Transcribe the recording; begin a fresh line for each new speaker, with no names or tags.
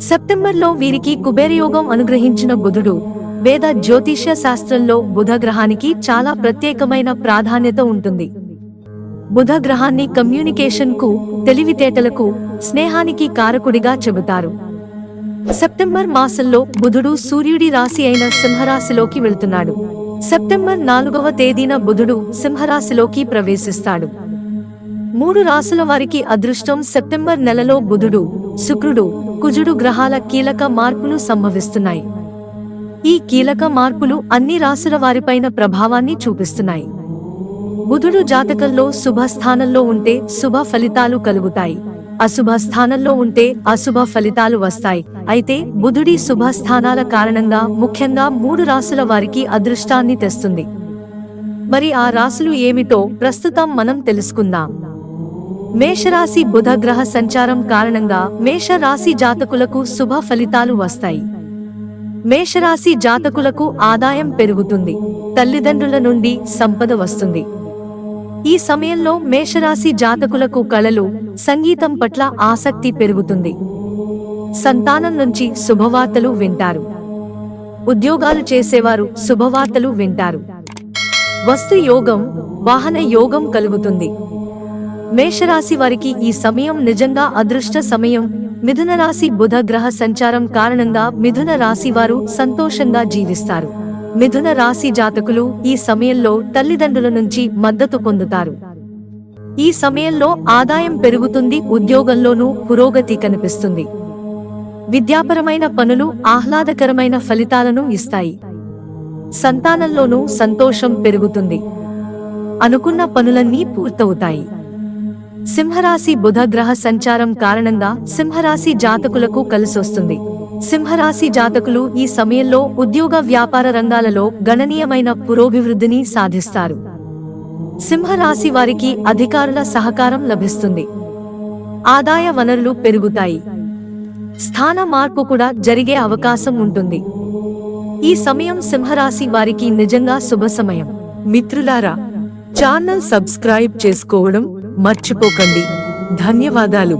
సెప్టెంబర్లో వీరికి కుబేరయోగం అనుగ్రహించిన బుధుడు వేద జ్యోతిష్య శాస్త్రంలో బుధ గ్రహానికి చాలా ప్రత్యేకమైన ప్రాధాన్యత ఉంటుంది. బుధ గ్రహాన్ని కమ్యూనికేషన్ కు, తెలివితేటలకు, స్నేహానికి కారకుడిగా చెబుతారు. సెప్టెంబర్ మాసంలో బుధుడు సూర్యుడి రాశి అయిన సింహరాశిలోకి వెళ్తున్నాడు. సెప్టెంబర్ 4వ తేదీన బుధుడు సింహరాశిలోకి ప్రవేశిస్తాడు. 3 రాశుల వారికి అదృష్టం. సెప్టెంబర్ నెలలో బుధుడు, శుక్రుడు, కుజుడు గ్రహాల కీలక మార్పులు సంభవిస్తున్నాయి. ఈ కీలక మార్పులు అన్ని రాశుల వారిపైన ప్రభావాన్ని చూపిస్తున్నాయి. బుధుడు జాతకంలో శుభ స్థానంలో ఉంటే శుభ ఫలితాలు కలుగుతాయి, అశుభ స్థానంలో ఉంటే అశుభ ఫలితాలు వస్తాయి. అయితే బుధుడి శుభ స్థానాల కారణంగా ముఖ్యంగా 3 రాశుల వారికి అదృష్టాన్ని తెస్తుంది. మరి ఆ రాశులు ఏమిటో ప్రస్తుతం మనం తెలుసుకుందాం. మేషరాశి బుధ గ్రహ సంచారం కారణంగా మేషరాశి జాతకులకు శుభ ఫలితాలు వస్తాయి. మేషరాశి జాతకులకు ఆదాయం పెరుగుతుంది, తల్లిదండ్రుల నుండి సంపద వస్తుంది. ఈ సమయంలో మేషరాశి జాతకులకు కళలు, సంగీతం పట్ల ఆసక్తి పెరుగుతుంది. సంతానం నుంచి శుభవార్తలు వింటారు. ఉద్యోగాలు చేసేవారు శుభవార్తలు వింటారు. వస్తు యోగం, వాహన యోగం కలుగుతుంది. మేషరాశి వారికి ఈ సమయం నిజంగా అదృష్ట సమయం. మిథున రాశి బుధ గ్రహ సంచారం కారణంగా మిథున రాశి వారు సంతోషంగా జీవిస్తారు. మిథున రాశి జాతకులు ఈ సమయంలో తల్లిదండ్రుల నుంచి మద్దతు పొందుతారు. ఈ సమయంలో ఆదాయం పెరుగుతుంది, ఉద్యోగంలోనూ పురోగతి కనిపిస్తుంది. విద్యాపరమైన పనులు ఆహ్లాదకరమైన ఫలితాలను ఇస్తాయి. సంతానంలోనూ సంతోషం పెరుగుతుంది. అనుకున్న పనులన్నీ పూర్తవుతాయి. సింహరాశి బుధ గ్రహ సంచారం కారణంగా సింహరాశి జాతకులకు కలిసొస్తుంది. సింహరాశి జాతకులు ఈ సమయంలో ఉద్యోగ వ్యాపార రంగాలలో గణనీయమైన పురోభివృద్ధిని సాధిస్తారు. సింహరాశి వారికి అధికారుల సహకారం లభిస్తుంది. ఆదాయ వనరులు పెరుగుతాయి. స్థాన మార్పు కూడా జరిగే అవకాశం ఉంటుంది. ఈ సమయం సింహరాశి వారికి నిజంగా శుభ సమయం.
మిత్రులారా, ఛానల్ సబ్స్క్రైబ్ చేసుకోవడం మర్చిపోకండి. ధన్యవాదాలు.